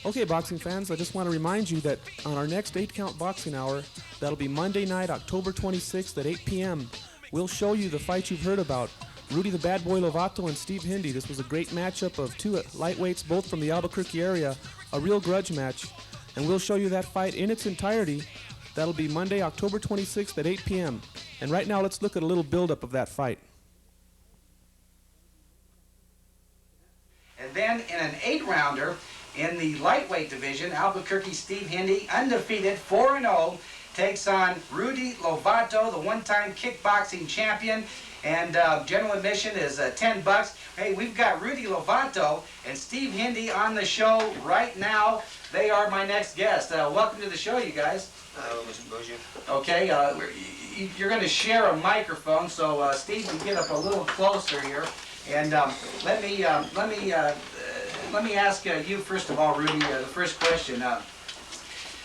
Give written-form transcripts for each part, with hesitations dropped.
Okay, boxing fans, I just want to remind you that on our next 8-count boxing hour, that'll be Monday night, October 26th at 8 p.m., we'll show you the fight you've heard about, Rudy the Bad Boy Lovato and Steve Hindi. This was a great matchup of two lightweights, both from the Albuquerque area, a real grudge match, and we'll show you that fight in its entirety. That'll be Monday, October 26th at 8 p.m. And right now, let's look at a little buildup of that fight. And then in an 8-rounder in the lightweight division, Albuquerque Steve Hindi, undefeated, 4-0, takes on Rudy Lovato, the one-time kickboxing champion. And general admission is $10. Hey, we've got Rudy Lovato and Steve Hindi on the show right now. They are my next guest. Welcome to the show, you guys. Hello, Mr. Bozier. Okay, you're going to share a microphone, so Steve, you get up a little closer here. And let me ask you first of all, Rudy, the first question.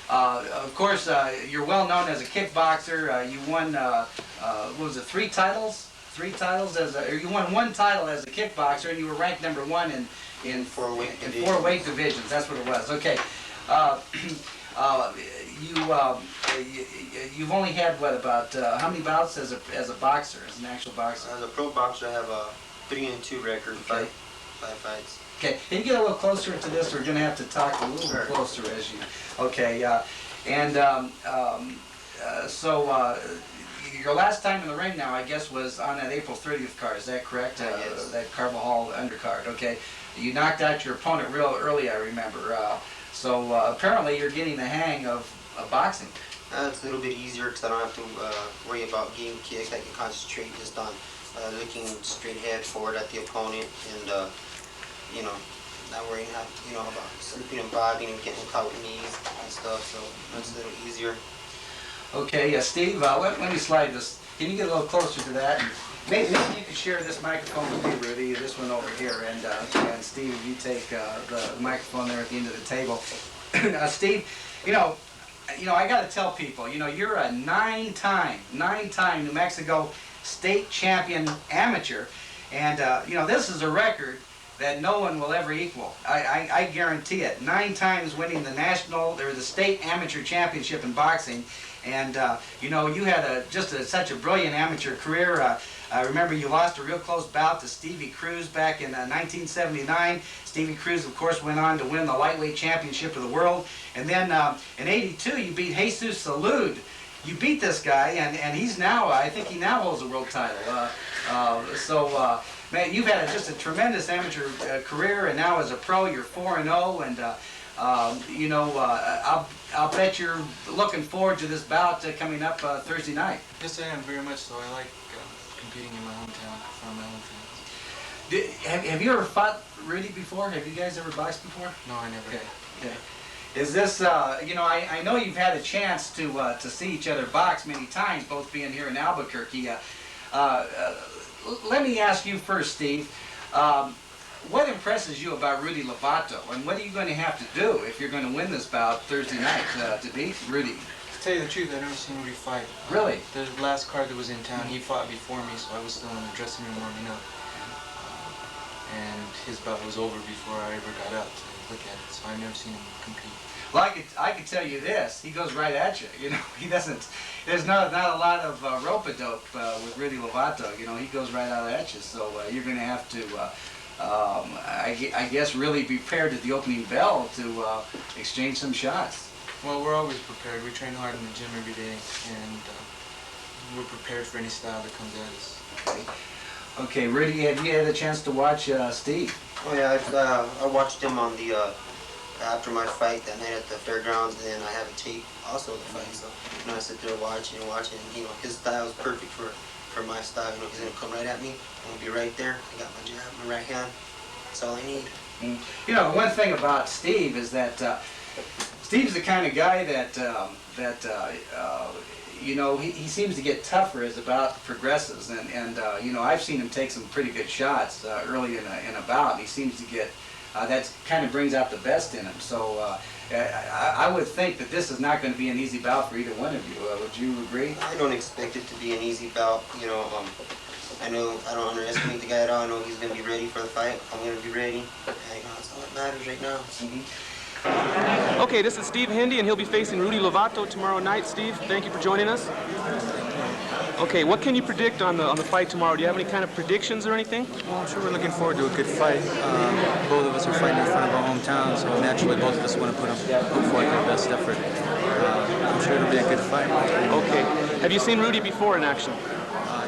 Of course, you're well known as a kickboxer. You won, what was it, 3 titles? 3 titles or you won 1 title as a kickboxer, and you were ranked #1 in 4 weight divisions. That's what it was. Okay. You've only had what, about how many bouts as a boxer, as an actual boxer? As a pro boxer, I have a 3-2 record, okay. 5 fights. Okay, can you get a little closer to this? We're going to have to talk a little bit closer as you. Okay, so your last time in the ring now, I guess, was on that April 30th card. Is that correct? Yes. That Carvajal undercard. Okay, you knocked out your opponent real early, I remember. So apparently you're getting the hang of boxing. It's a little bit easier because I don't have to worry about getting kicks. I can concentrate just on looking straight ahead forward at the opponent and, you know, not worrying about slipping and bobbing and getting caught with knees and stuff. So it's a little easier. Okay, Steve, let me slide this. Can you get a little closer to that? Maybe you could share this microphone with me, Rudy, this one over here, and Steve, you take the microphone there at the end of the table. Steve, you know, I got to tell people, you're a 9-time New Mexico state champion amateur, and this is a record that no one will ever equal. I guarantee it. 9 times winning the state amateur championship in boxing. And you had such a brilliant amateur career. I remember you lost a real close bout to Stevie Cruz back in 1979. Stevie Cruz, of course, went on to win the lightweight championship of the world. And then in '82, you beat Jesus Salud. You beat this guy, and he's now, I think he now holds a world title. Man, you've had just a tremendous amateur career, and now as a pro, you're 4-0, and I'll bet you're looking forward to this bout coming up Thursday night. Yes, I am, very much so. I like competing in my hometown, from my hometown. Have you ever fought Rudy before? Have you guys ever boxed before? No, I never. Okay. Is this, I know you've had a chance to see each other box many times, both being here in Albuquerque. Let me ask you first, Steve. What impresses you about Rudy Lovato, and what are you going to have to do if you're going to win this bout Thursday night to beat Rudy? To tell you the truth, I've never seen Rudy fight. Really? The last card that was in town, he fought before me, so I was still in the dressing room warming up. And his bout was over before I ever got out to look at it, so I've never seen him compete. Well, I could tell you this, he goes right at you, he doesn't, there's not a lot of rope-a-dope with Rudy Lovato, he goes right out at you, so you're going to have to, I guess, really be prepared at the opening bell to exchange some shots. Well, we're always prepared. We train hard in the gym every day, and we're prepared for any style that comes at us. Okay, Rudy, have you had a chance to watch Steve? Oh yeah, I watched him on the after my fight that night at the fairgrounds, and then I have a tape also of the fight. So I sit there watching, and his style is perfect for my style. He's gonna come right at me. I'm gonna be right there. I got my jab, my right hand. That's all I need. One thing about Steve is that Steve's the kind of guy that he seems to get tougher as the bout progresses, and I've seen him take some pretty good shots early in a bout. He seems to get that kind of brings out the best in him. So I would think that this is not going to be an easy bout for either one of you. Would you agree? I don't expect it to be an easy bout. I know I don't underestimate the guy at all. I know he's going to be ready for the fight. I'm going to be ready. That's all that matters right now. Okay, this is Steve Hindi, and he'll be facing Rudy Lovato tomorrow night. Steve, thank you for joining us. Okay, what can you predict on the fight tomorrow? Do you have any kind of predictions or anything? Well, I'm sure we're looking forward to a good fight. Both of us are fighting in front of our hometown, so naturally both of us want to put forth our best effort. I'm sure it'll be a good fight. Okay. Have you seen Rudy before in action?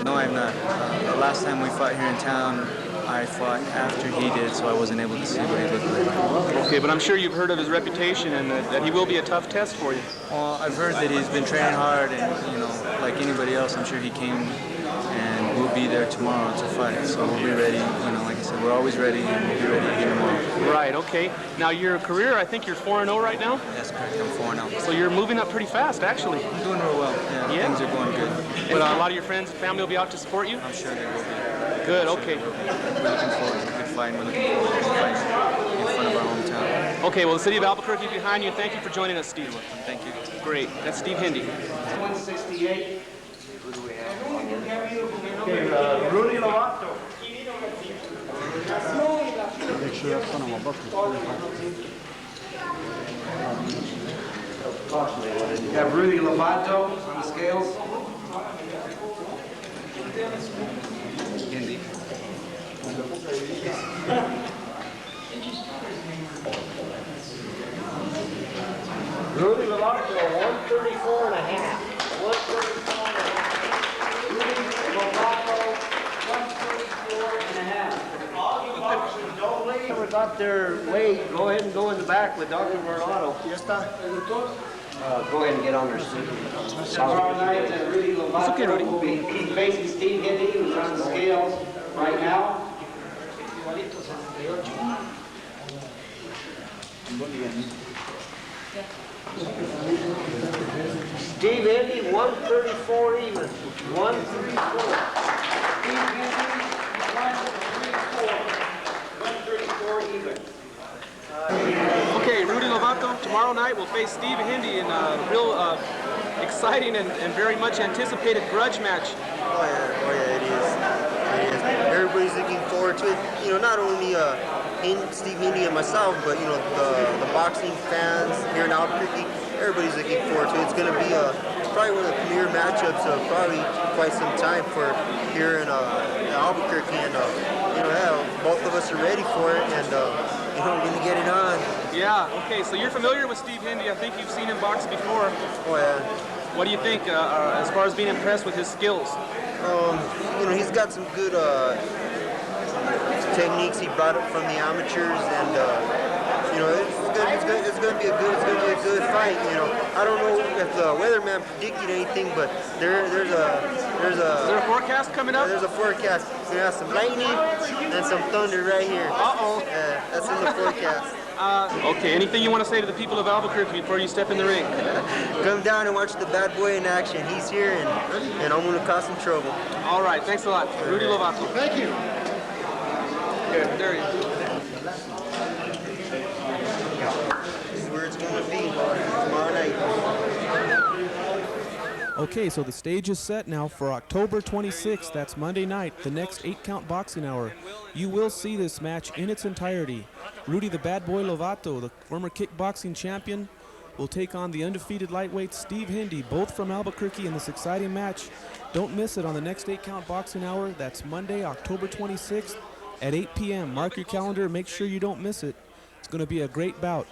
No, I'm not. The last time we fought here in town, I fought after he did, so I wasn't able to see what he looked like. Okay, but I'm sure you've heard of his reputation and that he will be a tough test for you. Well, I've heard that he's been training hard, and like anybody else, I'm sure he came and we'll be there tomorrow to fight. So we'll be ready. Like I said, we're always ready, and we'll be ready again tomorrow. Right. Okay. Now your career, I think you're 4-0 right now. That's correct. I'm 4-0. So you're moving up pretty fast, actually. I'm doing real well. Yeah. Things are going good. But a lot of your friends and family will be out to support you. I'm sure they will be. Good. Okay. We're looking forward to a good fight. We're looking forward to a good fight in front of our hometown. Okay. Well, the city of Albuquerque is behind you. Thank you for joining us, Steve. Thank you. Great. That's Steve Hindi. 168. Who do we have on here? Rudy Lovato. Make sure that's son of a bucket. You have Rudy Lovato on the scales. Hindi. Rudy Lovato, 134 and a half. 134 and a half. Rudy Lovato, 134 and a half. All you boxers, don't leave. Whoever got their weight, go ahead and go in the back with Dr. Bernardo. Yes, go ahead and get on their seat. Tomorrow night, Rudy Lovato will be facing Steve Hindi, who's on the scales right now. Steve Hindi, 134 even. 134. Steve Hindi, 134 even. Okay, Rudy Lovato tomorrow night will face Steve Hindi in a real exciting and very much anticipated grudge match. Oh yeah, it is. Everybody's looking forward to it. Not only Steve Hindi and myself, but the boxing fans here in Albuquerque. Everybody's looking forward to it. It's going to be probably one of the premier matchups of probably quite some time for here in Albuquerque, and both of us are ready for it, and we're going to get it on. Yeah. Okay. So you're familiar with Steve Hindi. I think you've seen him box before. Oh yeah. What do you think as far as being impressed with his skills? He's got some good techniques he brought up from the amateurs, and it's going to be a good fight. I don't know if the weatherman predicted anything, but there's Is there a forecast coming up? there's a forecast. We're gonna have some lightning and some thunder right here. Uh-oh. That's in the forecast. Okay. Anything you want to say to the people of Albuquerque before you step in the ring? Come down and watch the bad boy in action. He's here, and I'm going to cause some trouble. All right. Thanks a lot, Rudy Lovato. Thank you. There he is. This is where it's going to be tomorrow night. Okay, so the stage is set now for October 26th. That's Monday night, the next 8-count boxing hour. You will see this match in its entirety. Rudy the Bad Boy Lovato, the former kickboxing champion, will take on the undefeated lightweight Steve Hindi, both from Albuquerque in this exciting match. Don't miss it on the next 8-count boxing hour. That's Monday, October 26th at 8 p.m. Mark your calendar. Make sure you don't miss it. It's going to be a great bout.